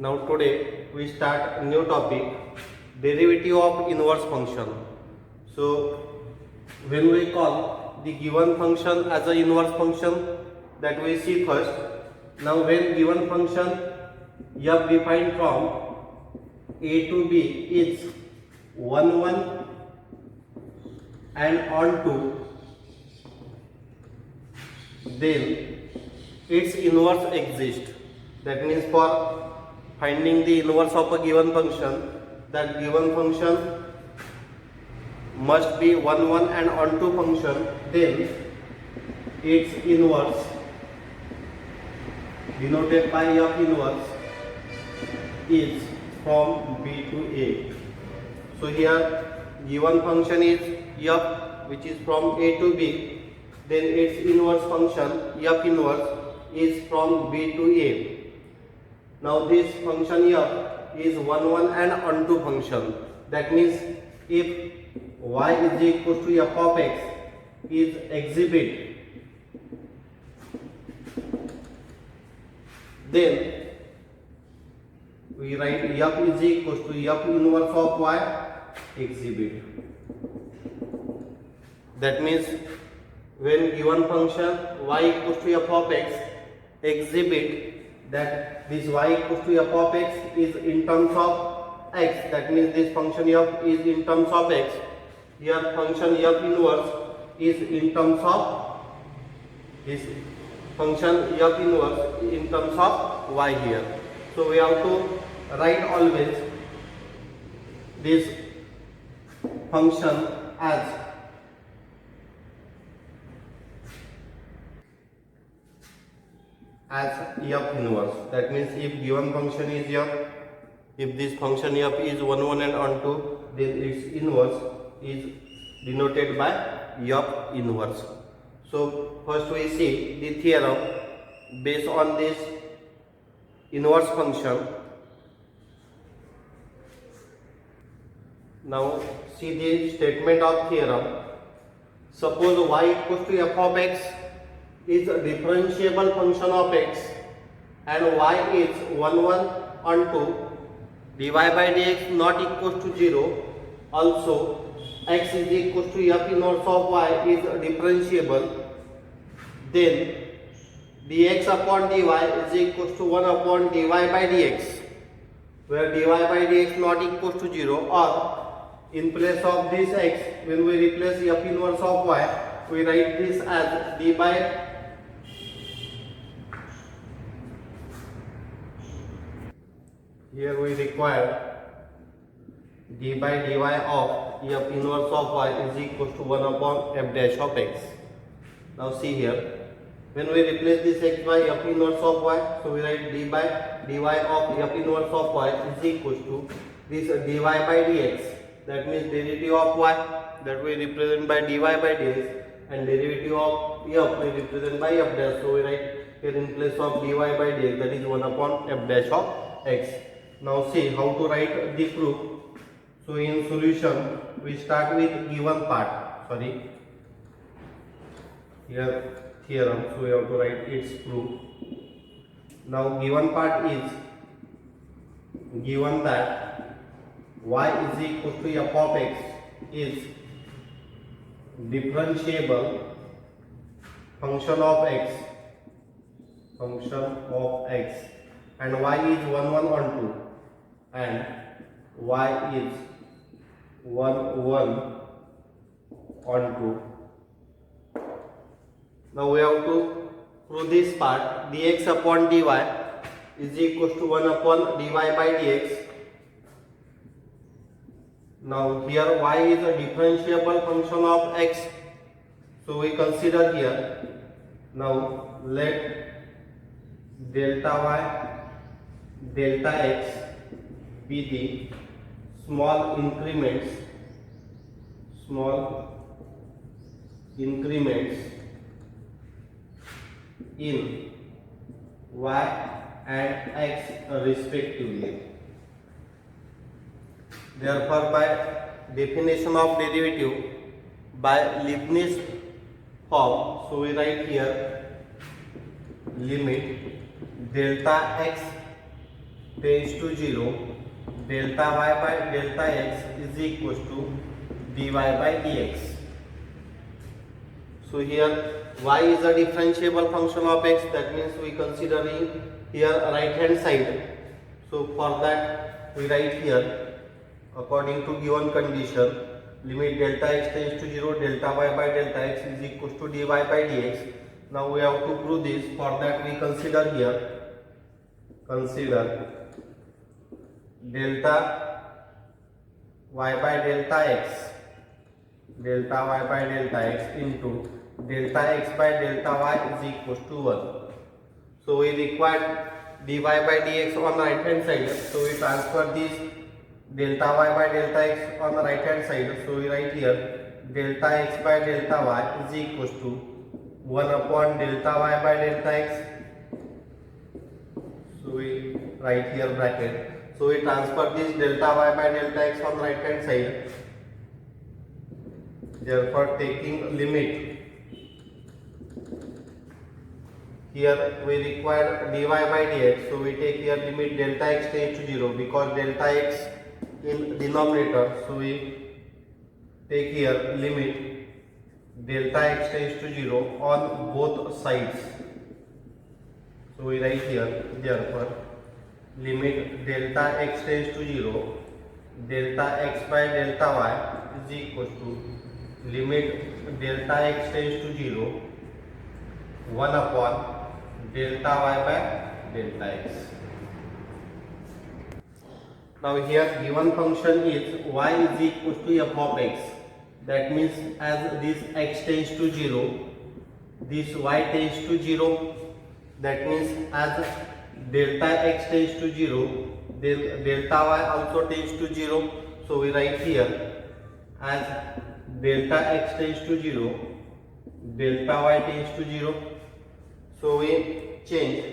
Now today we start a new topic, derivative of inverse function. So when we call the given function as an inverse function, that we see first. Now when given function f defined from a to b is 1 1 and on to, then its inverse exists. That means for finding the inverse of a given function, that given function must be 1 1 and onto function, then its inverse denoted by f inverse is from b to a. So here given function is f, which is from a to b, then its inverse function f inverse is from b to a. Now this function f is 1 1 and onto function. That means if y is equal to f of x is exhibit, then we write f is equal to f inverse of y exhibit. That means when given function y equals to f of x exhibit, that this y equals to f of x is in terms of x. That means this function f is in terms of x. Here function f inverse is in terms of this function f inverse in terms of y here. So we have to write always this function as f inverse. That means if given function is f, if this function f is 1 1 and onto, then its inverse is denoted by f inverse. So first we see the theorem based on this inverse function. Now see the statement of theorem. Suppose y equals to f of x is a differentiable function of x and y is 1 1 onto dy by dx not equals to 0. Also x is equals to f inverse of y is differentiable, then dx upon dy is equals to 1 upon dy by dx, where dy by dx not equals to 0, or in place of this x, when we replace f inverse of y, we write this as d by here we require d by dy of f inverse of y is equals to 1 upon f dash of x. Now see here, when we replace this x by f inverse of y, so we write d by dy of f inverse of y is equals to this dy by dx. That means derivative of y, that we represent by dy by dx, and derivative of f we represent by f dash. So we write here in place of dy by dx, that is 1 upon f dash of x. Now see how to write the proof. So in solution we start with given part, here theorem, so we have to write its proof. Now given part is given that y is equal to f of x is differentiable function of x and y is 1 1 onto and y is 1 1 onto. Now we have to prove this part. Dx upon dy is equals to 1 upon dy by dx. Now here y is a differentiable function of x, so we consider here. Now let delta y delta x be the small increments in y and x respectively. Therefore, by definition of derivative by Leibniz form, so we write here limit delta x tends to 0, delta y by delta x is equals to dy by dx. So here y is a differentiable function of x, that means we considering here right hand side. So for that we write here according to given condition, limit delta x tends to 0, delta y by delta x is equals to dy by dx. Now we have to prove this. For that we consider here, delta y by delta x, delta y by delta x into delta x by delta y is equals to 1. So we require dy by dx on the right hand side. So we transfer this delta y by delta x on the right hand side. So we write here delta x by delta y is equals to 1 upon delta y by delta x. So we write here bracket. So we transfer this delta y by delta x on the right hand side. Therefore taking limit, here we require dy by dx. So we take here limit delta x tends to 0 because delta x in denominator. So we take here limit delta x tends to 0 on both sides. So we write here therefore limit delta x tends to 0, delta x by delta y is equals to limit delta x tends to 0, 1 upon delta y by delta x. Now here given function is y is equals to f of x. That means as this x tends to 0, this y tends to 0. That means as delta x tends to 0, then delta y also tends to 0. So we write here as delta x tends to 0, delta y tends to 0. So we change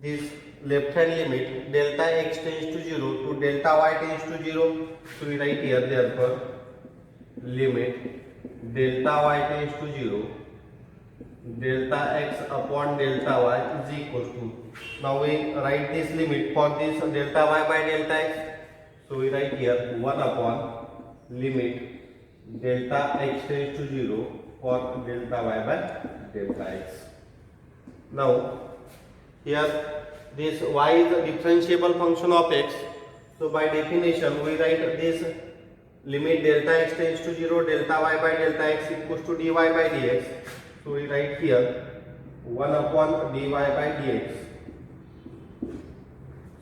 this left hand limit delta x tends to 0 to delta y tends to 0. So we write here therefore limit delta y tends to 0, delta x upon delta y is equals to, now we write this limit for this delta y by delta x. So we write here 1 upon limit delta x tends to 0 for delta y by delta x. Now here this y is a differentiable function of x. So by definition we write this limit delta x tends to 0, delta y by delta x equals to dy by dx. So we write here 1 upon dy by dx.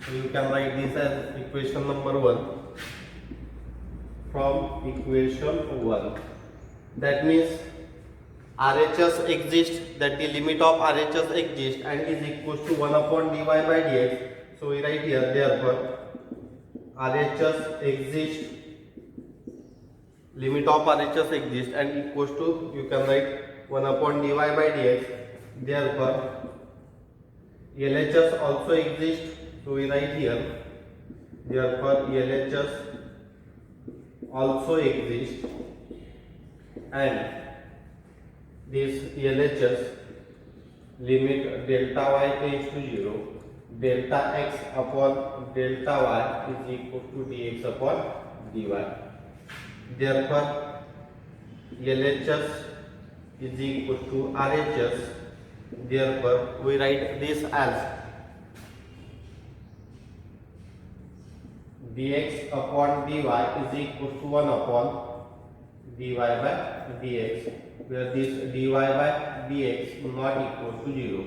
So you can write this as equation number 1. From equation 1, that means RHS exists, that the limit of RHS exists and is equals to 1 upon dy by dx. So we write here therefore RHS exists, limit of RHS exists and equals to, you can write 1 upon dy by dx. Therefore LHS also exists. So we write here therefore LHS also exists and this LHS limit delta y tends to 0, delta x upon delta y is equal to dx upon dy. Therefore LHS is equal to RHS. Therefore we write this as dx upon dy is equal to 1 upon dy by dx, where this dy by dx not equal to 0.